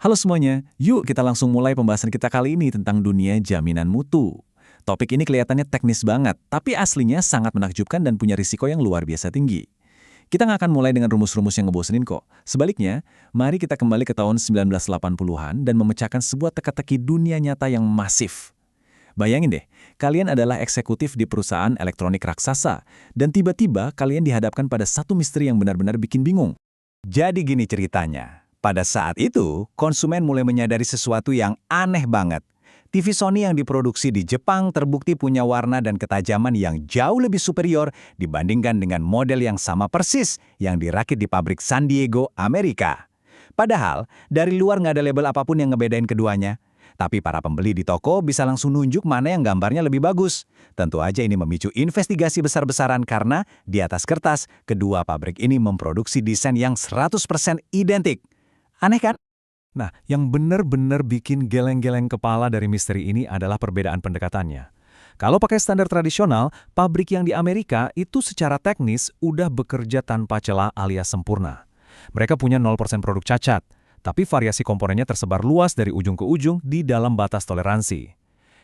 Halo semuanya, yuk kita langsung mulai pembahasan kita kali ini tentang dunia jaminan mutu. Topik ini kelihatannya teknis banget, tapi aslinya sangat menakjubkan dan punya risiko yang luar biasa tinggi. Kita nggak akan mulai dengan rumus-rumus yang ngebosenin kok. Sebaliknya, mari kita kembali ke tahun 1980-an dan memecahkan sebuah teka-teki dunia nyata yang masif. Bayangin deh, kalian adalah eksekutif di perusahaan elektronik raksasa, dan tiba-tiba kalian dihadapkan pada satu misteri yang benar-benar bikin bingung. Jadi gini ceritanya, pada saat itu konsumen mulai menyadari sesuatu yang aneh banget. TV Sony yang diproduksi di Jepang terbukti punya warna dan ketajaman yang jauh lebih superior dibandingkan dengan model yang sama persis yang dirakit di pabrik San Diego, Amerika. Padahal, dari luar nggak ada label apapun yang ngebedain keduanya. Tapi para pembeli di toko bisa langsung nunjuk mana yang gambarnya lebih bagus. Tentu aja ini memicu investigasi besar-besaran karena di atas kertas, kedua pabrik ini memproduksi desain yang 100% identik. Aneh kan? Nah, yang benar-benar bikin geleng-geleng kepala dari misteri ini adalah perbedaan pendekatannya. Kalau pakai standar tradisional, pabrik yang di Amerika itu secara teknis udah bekerja tanpa celah alias sempurna. Mereka punya 0% produk cacat, tapi variasi komponennya tersebar luas dari ujung ke ujung di dalam batas toleransi.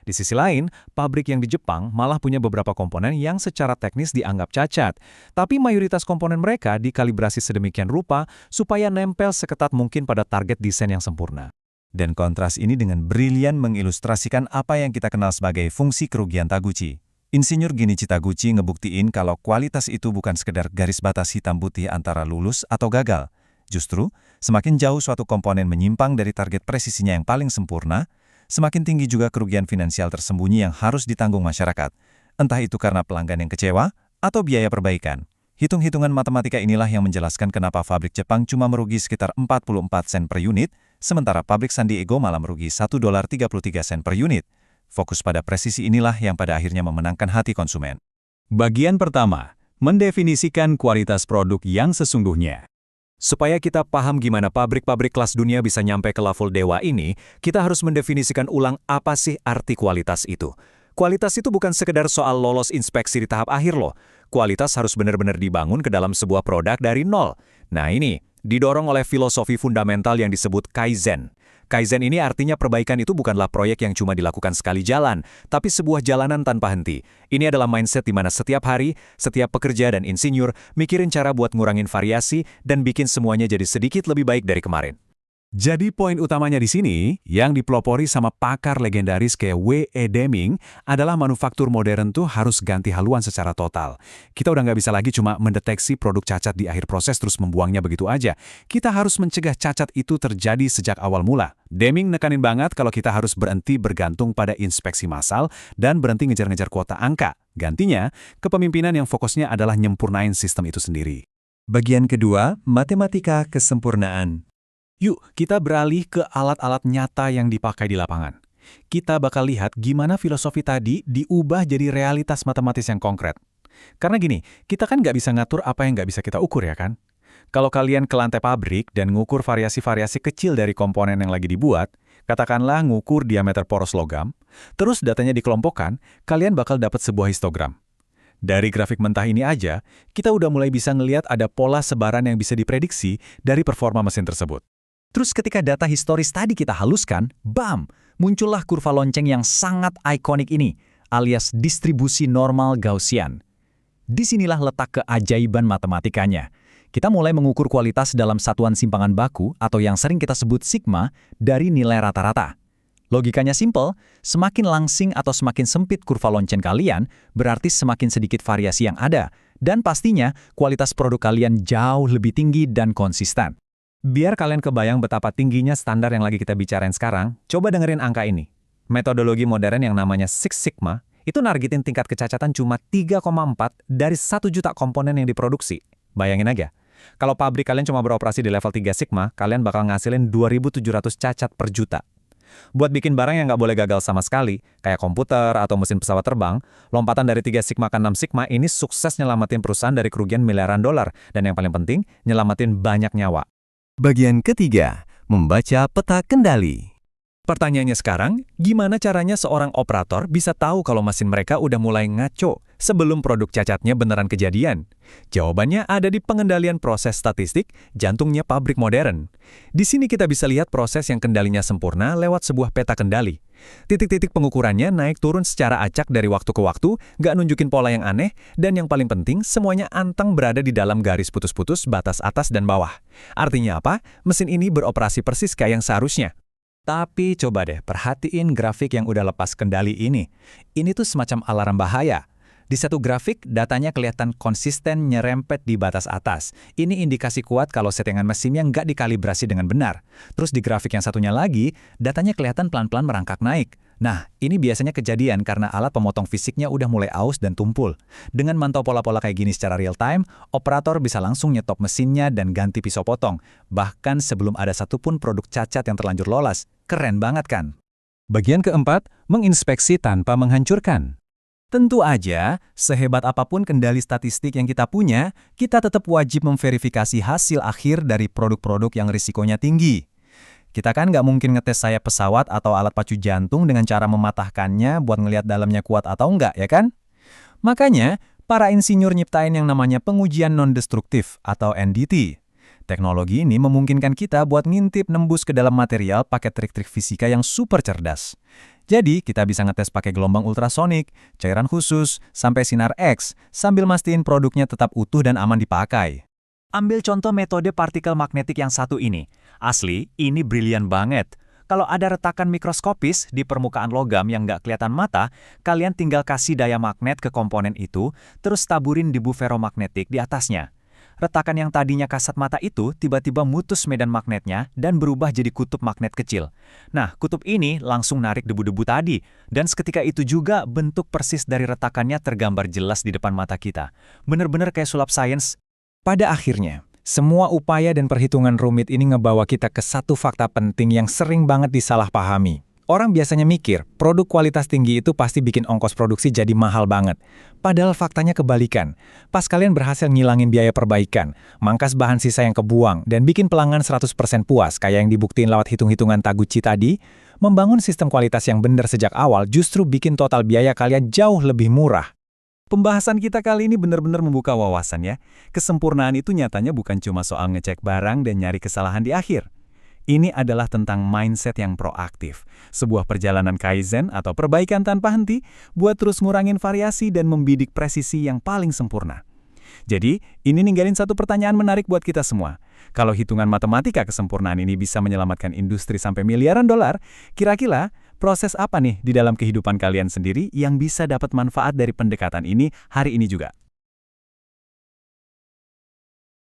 Di sisi lain, pabrik yang di Jepang malah punya beberapa komponen yang secara teknis dianggap cacat, tapi mayoritas komponen mereka dikalibrasi sedemikian rupa supaya nempel seketat mungkin pada target desain yang sempurna. Dan kontras ini dengan brilian mengilustrasikan apa yang kita kenal sebagai fungsi kerugian Taguchi. Insinyur Genichi Taguchi ngebuktiin kalau kualitas itu bukan sekedar garis batas hitam putih antara lulus atau gagal. Justru, semakin jauh suatu komponen menyimpang dari target presisinya yang paling sempurna, semakin tinggi juga kerugian finansial tersembunyi yang harus ditanggung masyarakat. Entah itu karena pelanggan yang kecewa atau biaya perbaikan. Hitung-hitungan matematika inilah yang menjelaskan kenapa pabrik Jepang cuma merugi sekitar 44 sen per unit, sementara pabrik San Diego malah merugi $1.33 per unit. Fokus pada presisi inilah yang pada akhirnya memenangkan hati konsumen. Bagian pertama, mendefinisikan kualitas produk yang sesungguhnya. Supaya kita paham gimana pabrik-pabrik kelas dunia bisa nyampe ke level dewa ini, kita harus mendefinisikan ulang apa sih arti kualitas itu. Kualitas itu bukan sekedar soal lolos inspeksi di tahap akhir loh. Kualitas harus benar-benar dibangun ke dalam sebuah produk dari nol. Nah ini, didorong oleh filosofi fundamental yang disebut Kaizen. Kaizen ini artinya perbaikan itu bukanlah proyek yang cuma dilakukan sekali jalan, tapi sebuah jalanan tanpa henti. Ini adalah mindset di mana setiap hari, setiap pekerja dan insinyur mikirin cara buat ngurangin variasi dan bikin semuanya jadi sedikit lebih baik dari kemarin. Jadi poin utamanya di sini, yang dipelopori sama pakar legendaris kayak W.E. Deming, adalah manufaktur modern tuh harus ganti haluan secara total. Kita udah nggak bisa lagi cuma mendeteksi produk cacat di akhir proses terus membuangnya begitu aja. Kita harus mencegah cacat itu terjadi sejak awal mula. Deming nekanin banget kalau kita harus berhenti bergantung pada inspeksi massal dan berhenti ngejar-ngejar kuota angka. Gantinya, kepemimpinan yang fokusnya adalah nyempurnain sistem itu sendiri. Bagian kedua, matematika kesempurnaan. Yuk, kita beralih ke alat-alat nyata yang dipakai di lapangan. Kita bakal lihat gimana filosofi tadi diubah jadi realitas matematis yang konkret. Karena gini, kita kan nggak bisa ngatur apa yang nggak bisa kita ukur ya kan? Kalau kalian ke lantai pabrik dan ngukur variasi-variasi kecil dari komponen yang lagi dibuat, katakanlah ngukur diameter poros logam, terus datanya dikelompokkan, kalian bakal dapat sebuah histogram. Dari grafik mentah ini aja, kita udah mulai bisa ngelihat ada pola sebaran yang bisa diprediksi dari performa mesin tersebut. Terus ketika data historis tadi kita haluskan, bam! Muncullah kurva lonceng yang sangat ikonik ini, alias distribusi normal Gaussian. Disinilah letak keajaiban matematikanya. Kita mulai mengukur kualitas dalam satuan simpangan baku atau yang sering kita sebut sigma dari nilai rata-rata. Logikanya simpel, semakin langsing atau semakin sempit kurva lonceng kalian, berarti semakin sedikit variasi yang ada. Dan pastinya, kualitas produk kalian jauh lebih tinggi dan konsisten. Biar kalian kebayang betapa tingginya standar yang lagi kita bicarain sekarang, coba dengerin angka ini. Metodologi modern yang namanya Six Sigma, itu nargetin tingkat kecacatan cuma 3,4 dari 1 juta komponen yang diproduksi. Bayangin aja, kalau pabrik kalian cuma beroperasi di level 3 Sigma, kalian bakal ngasilin 2.700 cacat per juta. Buat bikin barang yang nggak boleh gagal sama sekali, kayak komputer atau mesin pesawat terbang, lompatan dari 3 Sigma ke 6 Sigma ini sukses nyelamatin perusahaan dari kerugian miliaran dolar, dan yang paling penting, nyelamatin banyak nyawa. Bagian ketiga, membaca peta kendali. Pertanyaannya sekarang, gimana caranya seorang operator bisa tahu kalau mesin mereka udah mulai ngaco sebelum produk cacatnya beneran kejadian? Jawabannya ada di pengendalian proses statistik, jantungnya pabrik modern. Di sini kita bisa lihat proses yang kendalinya sempurna lewat sebuah peta kendali. Titik-titik pengukurannya naik turun secara acak dari waktu ke waktu, nggak nunjukin pola yang aneh, dan yang paling penting, semuanya anteng berada di dalam garis putus-putus batas atas dan bawah. Artinya apa? Mesin ini beroperasi persis kayak yang seharusnya. Tapi coba deh perhatiin grafik yang udah lepas kendali ini. Ini tuh semacam alarm bahaya. Di satu grafik, datanya kelihatan konsisten nyerempet di batas atas. Ini indikasi kuat kalau settingan mesinnya nggak dikalibrasi dengan benar. Terus di grafik yang satunya lagi, datanya kelihatan pelan-pelan merangkak naik. Nah, ini biasanya kejadian karena alat pemotong fisiknya udah mulai aus dan tumpul. Dengan mantau pola-pola kayak gini secara real time, operator bisa langsung nyetop mesinnya dan ganti pisau potong. Bahkan sebelum ada satupun produk cacat yang terlanjur lolos. Keren banget kan? Bagian keempat, menginspeksi tanpa menghancurkan. Tentu aja, sehebat apapun kendali statistik yang kita punya, kita tetap wajib memverifikasi hasil akhir dari produk-produk yang risikonya tinggi. Kita kan nggak mungkin ngetes sayap pesawat atau alat pacu jantung dengan cara mematahkannya buat ngelihat dalamnya kuat atau enggak, ya kan? Makanya, para insinyur nyiptain yang namanya pengujian non-destruktif atau NDT. Teknologi ini memungkinkan kita buat ngintip nembus ke dalam material pakai trik-trik fisika yang super cerdas. Jadi, kita bisa ngetes pakai gelombang ultrasonik, cairan khusus, sampai sinar X, sambil mastiin produknya tetap utuh dan aman dipakai. Ambil contoh metode partikel magnetik yang satu ini. Asli, ini brilian banget. Kalau ada retakan mikroskopis di permukaan logam yang nggak kelihatan mata, kalian tinggal kasih daya magnet ke komponen itu, terus taburin debu ferromagnetik di atasnya. Retakan yang tadinya kasat mata itu tiba-tiba mutus medan magnetnya dan berubah jadi kutub magnet kecil. Nah, kutub ini langsung narik debu-debu tadi, dan seketika itu juga bentuk persis dari retakannya tergambar jelas di depan mata kita. Bener-bener kayak sulap sains. Pada akhirnya, semua upaya dan perhitungan rumit ini ngebawa kita ke satu fakta penting yang sering banget disalahpahami. Orang biasanya mikir, produk kualitas tinggi itu pasti bikin ongkos produksi jadi mahal banget. Padahal faktanya kebalikan. Pas kalian berhasil ngilangin biaya perbaikan, mangkas bahan sisa yang kebuang, dan bikin pelanggan 100% puas kayak yang dibuktiin lewat hitung-hitungan Taguchi tadi, membangun sistem kualitas yang benar sejak awal justru bikin total biaya kalian jauh lebih murah. Pembahasan kita kali ini benar-benar membuka wawasan ya. Kesempurnaan itu nyatanya bukan cuma soal ngecek barang dan nyari kesalahan di akhir. Ini adalah tentang mindset yang proaktif, sebuah perjalanan kaizen atau perbaikan tanpa henti buat terus ngurangin variasi dan membidik presisi yang paling sempurna. Jadi, ini ninggalin satu pertanyaan menarik buat kita semua. Kalau hitungan matematika kesempurnaan ini bisa menyelamatkan industri sampai miliaran dolar, kira-kira proses apa nih di dalam kehidupan kalian sendiri yang bisa dapat manfaat dari pendekatan ini hari ini juga?